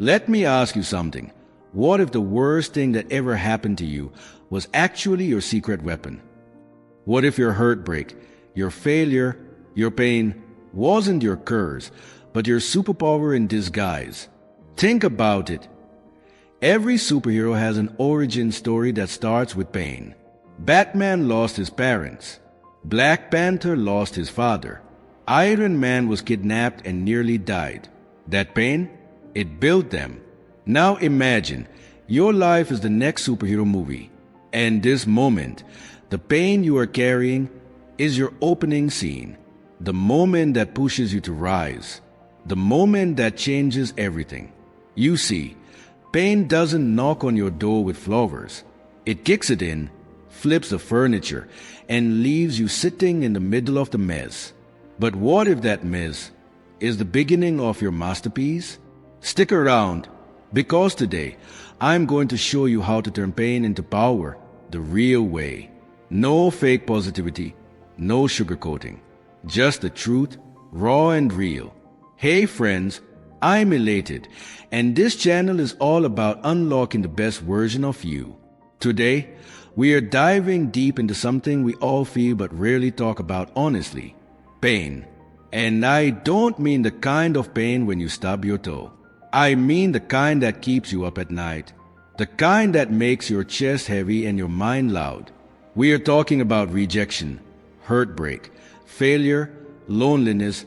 Let me ask you something. What if the worst thing that ever happened to you was actually your secret weapon? What if your heartbreak, your failure, your pain wasn't your curse, but your superpower in disguise? Think about it. Every superhero has an origin story that starts with pain. Batman lost his parents. Black Panther lost his father. Iron Man was kidnapped and nearly died. That pain, it built them. Now imagine, your life is the next superhero movie. And this moment, the pain you are carrying is your opening scene. The moment that pushes you to rise. The moment that changes everything. You see, pain doesn't knock on your door with flowers. It kicks it in, flips the furniture, and leaves you sitting in the middle of the mess. But what if that mess is the beginning of your masterpiece? Stick around, because today I'm going to show you how to turn pain into power the real way. No fake positivity, no sugarcoating. Just the truth, raw and real. Hey friends, I'm elated, and this channel is all about unlocking the best version of you. Today, we are diving deep into something we all feel but rarely talk about honestly. Pain. And I don't mean the kind of pain when you stub your toe. I mean the kind that keeps you up at night. The kind that makes your chest heavy and your mind loud. We are talking about rejection, heartbreak, failure, loneliness,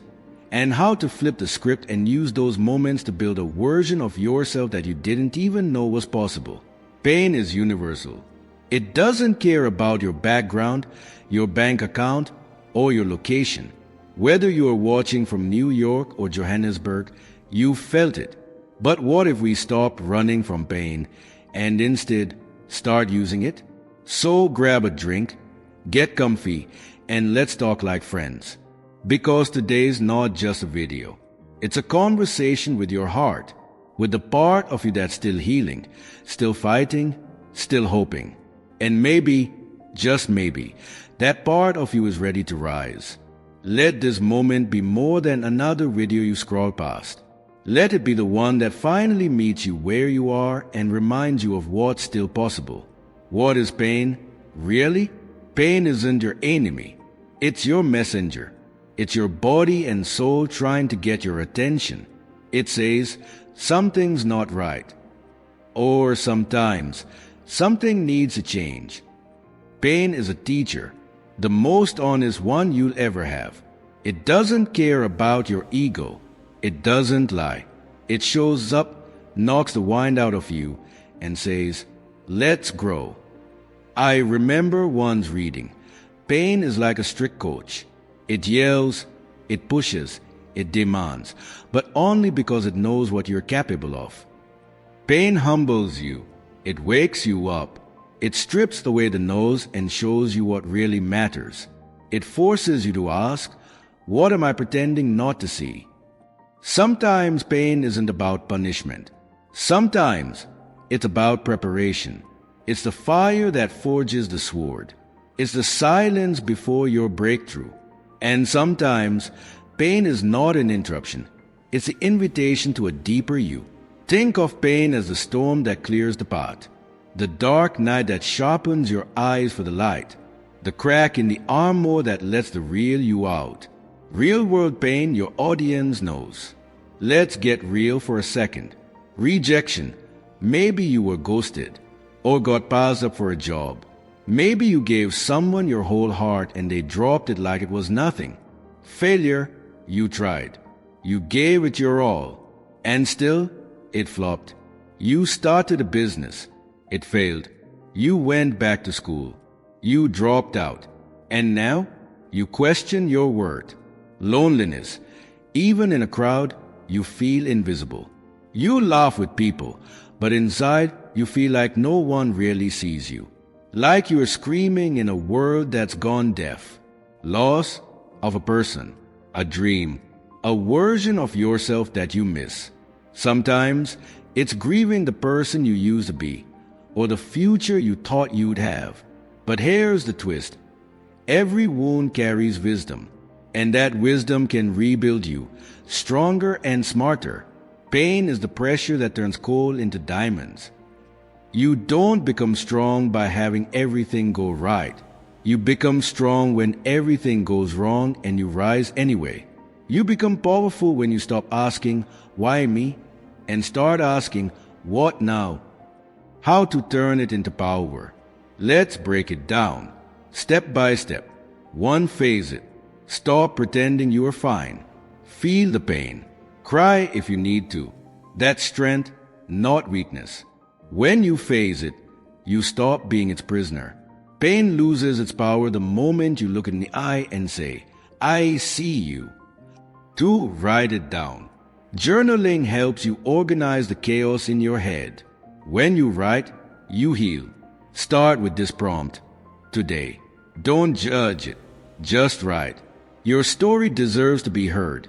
and how to flip the script and use those moments to build a version of yourself that you didn't even know was possible. Pain is universal. It doesn't care about your background, your bank account, or your location. Whether you are watching from New York or Johannesburg, you felt it. But what if we stopped running from pain and instead start using it? So grab a drink, get comfy, and let's talk like friends. Because today's not just a video. It's a conversation with your heart, with the part of you that's still healing, still fighting, still hoping. And maybe, just maybe, that part of you is ready to rise. Let this moment be more than another video you scroll past. Let it be the one that finally meets you where you are and reminds you of what's still possible. What is pain? Really? Pain isn't your enemy. It's your messenger. It's your body and soul trying to get your attention. It says, something's not right. Or sometimes, something needs a change. Pain is a teacher, the most honest one you'll ever have. It doesn't care about your ego. It doesn't lie. It shows up, knocks the wind out of you, and says, let's grow. I remember once reading, pain is like a strict coach. It yells, it pushes, it demands, but only because it knows what you're capable of. Pain humbles you. It wakes you up. It strips away the nose and shows you what really matters. It forces you to ask, what am I pretending not to see? Sometimes pain isn't about punishment. Sometimes it's about preparation. It's the fire that forges the sword. It's the silence before your breakthrough. And sometimes pain is not an interruption. It's the invitation to a deeper you. Think of pain as the storm that clears the path, the dark night that sharpens your eyes for the light, the crack in the armor that lets the real you out. Real world pain your audience knows. Let's get real for a second. Rejection. Maybe you were ghosted or got passed up for a job. Maybe you gave someone your whole heart and they dropped it like it was nothing. Failure. You tried. You gave it your all. And still, it flopped. You started a business. It failed. You went back to school. You dropped out. And now, you question your worth. Loneliness. Even in a crowd, you feel invisible. You laugh with people, but inside, you feel like no one really sees you. Like you are screaming in a world that's gone deaf. Loss of a person, a dream, a version of yourself that you miss. Sometimes, it's grieving the person you used to be, or the future you thought you'd have. But here's the twist. Every wound carries wisdom, and that wisdom can rebuild you, stronger and smarter. Pain is the pressure that turns coal into diamonds. You don't become strong by having everything go right. You become strong when everything goes wrong and you rise anyway. You become powerful when you stop asking, why me? And start asking, what now? How to turn it into power. Let's break it down. Step by step. One, phase it. Stop pretending you are fine. Feel the pain. Cry if you need to. That's strength, not weakness. When you phase it, you stop being its prisoner. Pain loses its power the moment you look in the eye and say, I see you. 2, write it down. Journaling helps you organize the chaos in your head. When you write, you heal. Start with this prompt. Today, don't judge it. Just write. Your story deserves to be heard,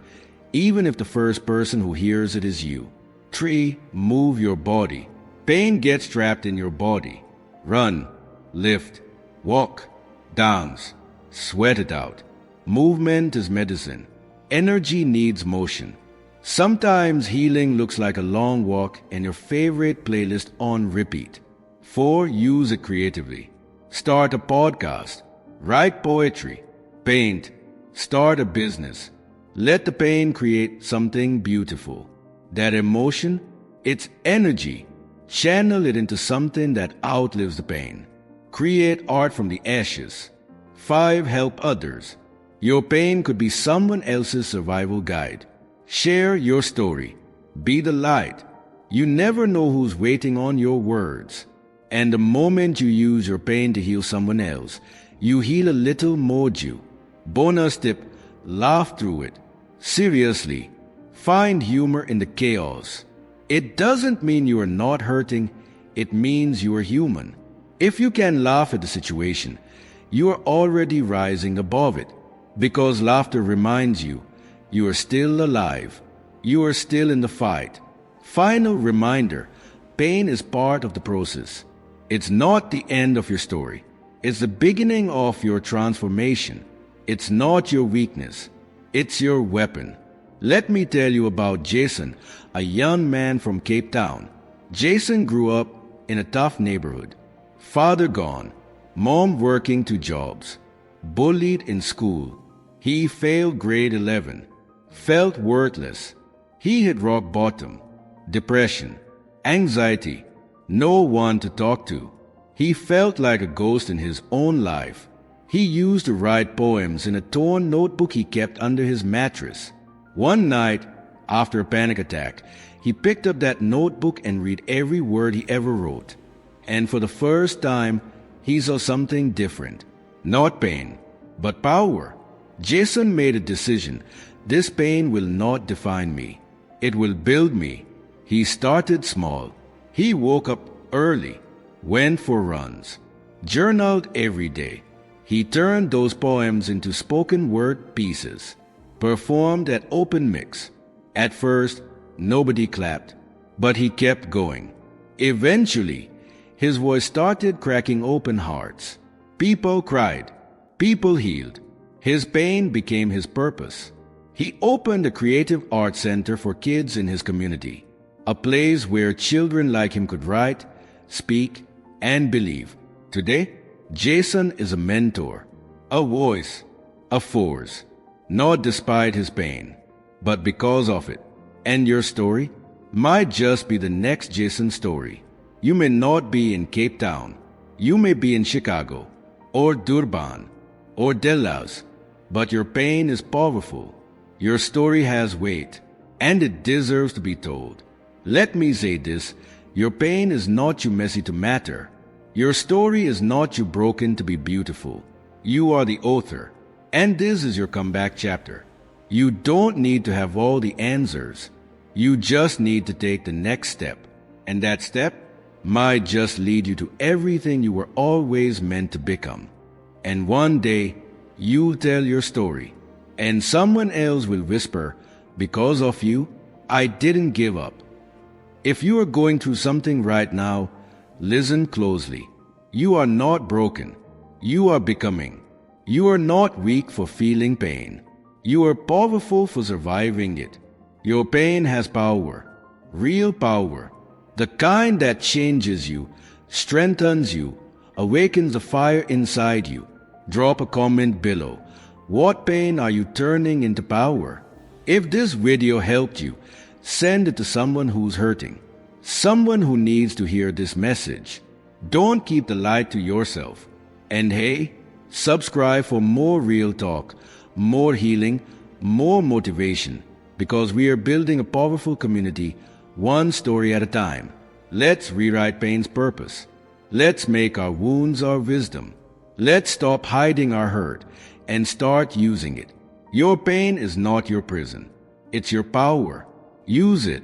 even if the first person who hears it is you. 3, move your body. Pain gets trapped in your body. Run, lift, walk, dance, sweat it out. Movement is medicine. Energy needs motion. Sometimes healing looks like a long walk and your favorite playlist on repeat. 4, use it creatively. Start a podcast. Write poetry. Paint. Start a business. Let the pain create something beautiful. That emotion, it's energy. Channel it into something that outlives the pain. Create art from the ashes. 5, help others. Your pain could be someone else's survival guide. Share your story. Be the light. You never know who's waiting on your words. And the moment you use your pain to heal someone else, you heal a little moju. Bonus tip, laugh through it. Seriously, find humor in the chaos. It doesn't mean you are not hurting, it means you are human. If you can laugh at the situation, you are already rising above it, because laughter reminds you you are still alive. You are still in the fight. Final reminder, pain is part of the process. It's not the end of your story. It's the beginning of your transformation. It's not your weakness. It's your weapon. Let me tell you about Jason, a young man from Cape Town. Jason grew up in a tough neighborhood. Father gone, mom working 2 jobs, bullied in school. He failed grade 11, felt worthless. He hit rock bottom, depression, anxiety, no one to talk to. He felt like a ghost in his own life. He used to write poems in a torn notebook he kept under his mattress. One night, after a panic attack, he picked up that notebook and read every word he ever wrote. And for the first time, he saw something different. Not pain, but power. Jason made a decision. This pain will not define me. It will build me. He started small. He woke up early, went for runs, journaled every day. He turned those poems into spoken word pieces, performed at open mics. At first, nobody clapped, but he kept going. Eventually, his voice started cracking open hearts. People cried. People healed. His pain became his purpose. He opened a creative art center for kids in his community, a place where children like him could write, speak, and believe. Today, Jason is a mentor, a voice, a force, not despite his pain, but because of it. And your story might just be the next Jason story. You may not be in Cape Town. You may be in Chicago, or Durban, or Dallas, but your pain is powerful. Your story has weight, and it deserves to be told. Let me say this, your pain is not too messy to matter. Your story is not too broken to be beautiful. You are the author, and this is your comeback chapter. You don't need to have all the answers. You just need to take the next step, and that step might just lead you to everything you were always meant to become. And one day, you'll tell your story, and someone else will whisper, because of you, I didn't give up. If you are going through something right now, listen closely. You are not broken. You are becoming. You are not weak for feeling pain. You are powerful for surviving it. Your pain has power. real power, the kind that changes you, strengthens you, awakens the fire inside you. Drop a comment below. What pain are you turning into power? If this video helped you, send it to someone who's hurting, someone who needs to hear this message. Don't keep the light to yourself. And hey, subscribe for more real talk, more healing, more motivation, because we are building a powerful community, one story at a time. Let's rewrite pain's purpose. Let's make our wounds our wisdom. Let's stop hiding our hurt and start using it. Your pain is not your prison. It's your power. Use it.